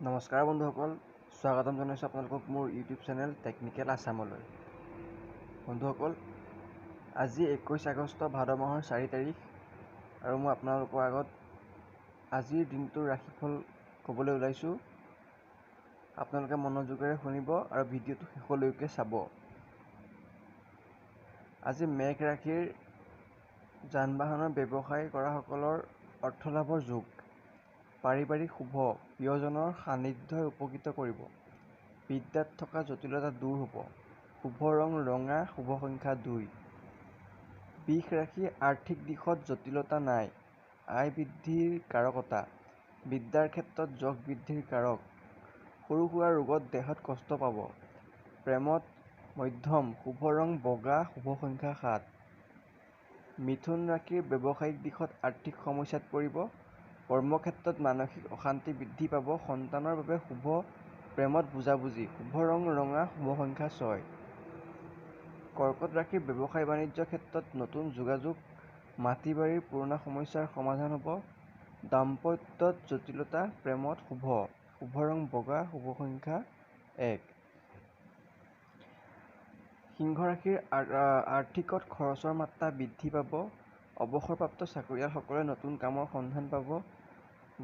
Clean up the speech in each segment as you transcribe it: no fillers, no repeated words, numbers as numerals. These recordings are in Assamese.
নমস্কাৰ বন্ধুসকল, স্বাগতম জনাইছোঁ আপোনালোকক মোৰ ইউটিউব চেনেল টেকনিকেল আছামলৈ। বন্ধুসকল, আজি 21 আগষ্ট ভাদ মাহৰ 4 তাৰিখ আৰু মই আপোনালোকৰ আগত আজিৰ দিনটোৰ ৰাশিফল ক'বলৈ ওলাইছোঁ। আপোনালোকে মনোযোগেৰে শুনিব আৰু ভিডিঅ'টো শেষলৈকে চাব। আজি মেঘ ৰাশিৰ যান বাহনৰ ব্যৱসায় কৰাসকলৰ অৰ্থলাভৰ যোগ। পাৰিবাৰিক শুভ, প্ৰিয়জনৰ সান্নিধ্যই উপকৃত কৰিব। বিদ্যাত থকা জটিলতা দূৰ হ'ব। শুভ ৰং ৰঙা, শুভ সংখ্যা 2। বৃষ ৰাশি আৰ্থিক দিশত জটিলতা নাই। আয় বৃদ্ধিৰ কাৰকতা। বিদ্যাৰ ক্ষেত্ৰত যশ বৃদ্ধিৰ কাৰক। সৰু সুৰা ৰোগত দেহত কষ্ট পাব। প্ৰেমত মধ্যম, শুভ ৰং বগা, শুভ সংখ্যা 7। মিথুন ৰাশিৰ ব্যৱসায়িক দিশত আৰ্থিক সমস্যাত পৰিব। কৰ্মক্ষেত্ৰত মানসিক অশান্তি বৃদ্ধি পাব। সন্তানৰ বাবে শুভ, প্ৰেমত বুজাবুজি। শুভ ৰং ৰঙা, শুভ সংখ্যা 6। কৰ্কট ৰাশিৰ ব্যৱসায় বাণিজ্য ক্ষেত্ৰত নতুন যোগাযোগ। মাটি বাৰীৰ পুৰণা সমস্যাৰ সমাধান হ'ব। দাম্পত্যত জটিলতা। প্ৰেমত শুভ, শুভ ৰং বগা, শুভ সংখ্যা 1। সিংহ ৰাশিৰ আৰ্থিকত খৰচৰ মাত্ৰা বৃদ্ধি পাব। অৱসৰপ্ৰাপ্ত চাকৰিয়ালসকলে নতুন কামৰ সন্ধান পাব।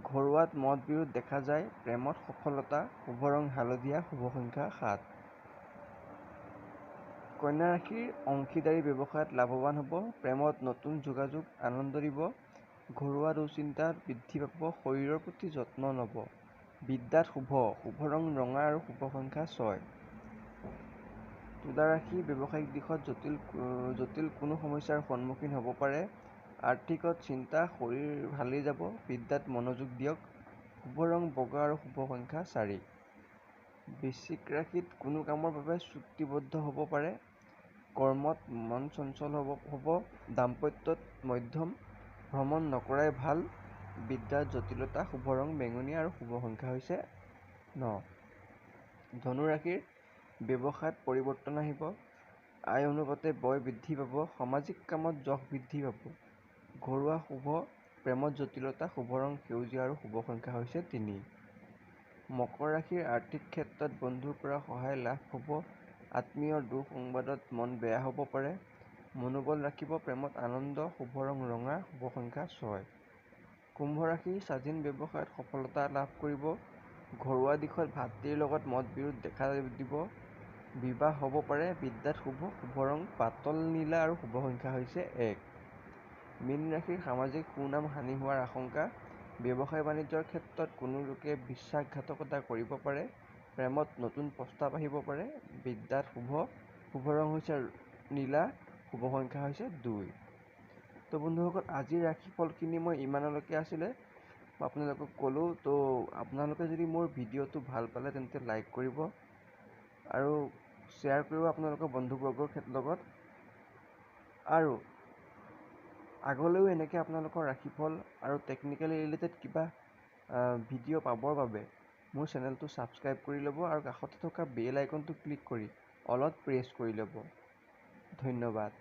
ঘৰুৱাত মত বিৰোধ দেখা যায়। প্ৰেমত সফলতা। শুভ ৰং হালধীয়া, শুভ সংখ্যা 7। কন্যা ৰাশিৰ অংশীদাৰী ব্যৱসায়ত লাভৱান হ'ব। প্ৰেমত নতুন যোগাযোগ আনন্দ দিব। ঘৰুৱা দুশ্চিন্তা বৃদ্ধি পাব। শৰীৰৰ প্ৰতি যত্ন ল'ব। বিদ্যাত শুভ, শুভ ৰং ৰঙা আৰু শুভ সংখ্যা 6। তুলা ৰাশি ব্যৱসায়িক দিশত জটিল কোনো সমস্যাৰ সন্মুখীন হ'ব পাৰে। আৰ্থিকত চিন্তা, শৰীৰ ভালেই যাব। বিদ্যাত মনোযোগ দিয়ক। শুভ ৰং বগা আৰু শুভ সংখ্যা 4। বৃশ্চিক ৰাশিত কোনো কামৰ বাবে চুক্তিবদ্ধ হ'ব পাৰে। কৰ্মত মন চঞ্চল হ'ব। দাম্পত্যত মধ্যম, ভ্ৰমণ নকৰাই ভাল। বিদ্যাত জটিলতা। শুভ ৰং বেঙুনীয়া আৰু শুভ সংখ্যা হৈছে 9। ধনু ৰাশিৰ ব্যৱসায়ত পৰিৱৰ্তন আহিব। আয় অনুপাতে ব্যয় বৃদ্ধি পাব। সামাজিক কামত যশ বৃদ্ধি পাব। ঘৰুৱা শুভ, প্ৰেমত জটিলতা। শুভ ৰং সেউজীয়া আৰু শুভ সংখ্যা হৈছে 3। মকৰ ৰাশিৰ আৰ্থিক ক্ষেত্ৰত বন্ধুৰ পৰা সহায় লাভ হ'ব। আত্মীয়ৰ দুঃসংবাদত মন বেয়া হ'ব পাৰে। মনোবল ৰাখিব। প্ৰেমত আনন্দ। শুভ ৰং ৰঙা, শুভ সংখ্যা 6। কুম্ভ ৰাশিৰ স্বাধীন ব্যৱসায়ত সফলতা লাভ কৰিব। ঘৰুৱা দিশত ভাতৃৰ লগত মত বিৰোধ দেখা দিব। বিবাহ হ'ব পাৰে। বিদ্যাত শুভ, শুভ ৰং পাতল নীলা আৰু শুভ সংখ্যা হৈছে 1। মীন ৰাশিৰ সামাজিক সুনাম হানি হোৱাৰ আশংকা। ব্যৱসায় বাণিজ্যৰ ক্ষেত্ৰত কোনো লোকে বিশ্বাসঘাতকতা কৰিব পাৰে। প্ৰেমত নতুন প্ৰস্তাৱ আহিব পাৰে। বিদ্যাত শুভ, শুভ ৰং হৈছে নীলা, শুভ সংখ্যা হৈছে 2। তো বন্ধুসকল, আজিৰ ৰাশিফলখিনি মই ইমানলৈকে আছিলে মই আপোনালোকক ক'লোঁ। তো আপোনালোকে যদি মোৰ ভিডিঅ'টো ভাল পালে তেন্তে লাইক কৰিব আৰু শ্বেয়াৰ কৰিব আপোনালোকৰ বন্ধুবৰ্গৰ লগত। আৰু আগলৈও এনেকৈ আপোনালোকৰ ৰাশিফল আৰু টেকনিকেলি ৰিলেটেড কিবা ভিডিঅ' পাবৰ বাবে মোৰ চেনেলটো ছাবস্ক্ৰাইব কৰি ল'ব আৰু কাষতে থকা বেল আইকনটো ক্লিক কৰি অলত প্ৰেছ কৰি ল'ব। ধন্যবাদ।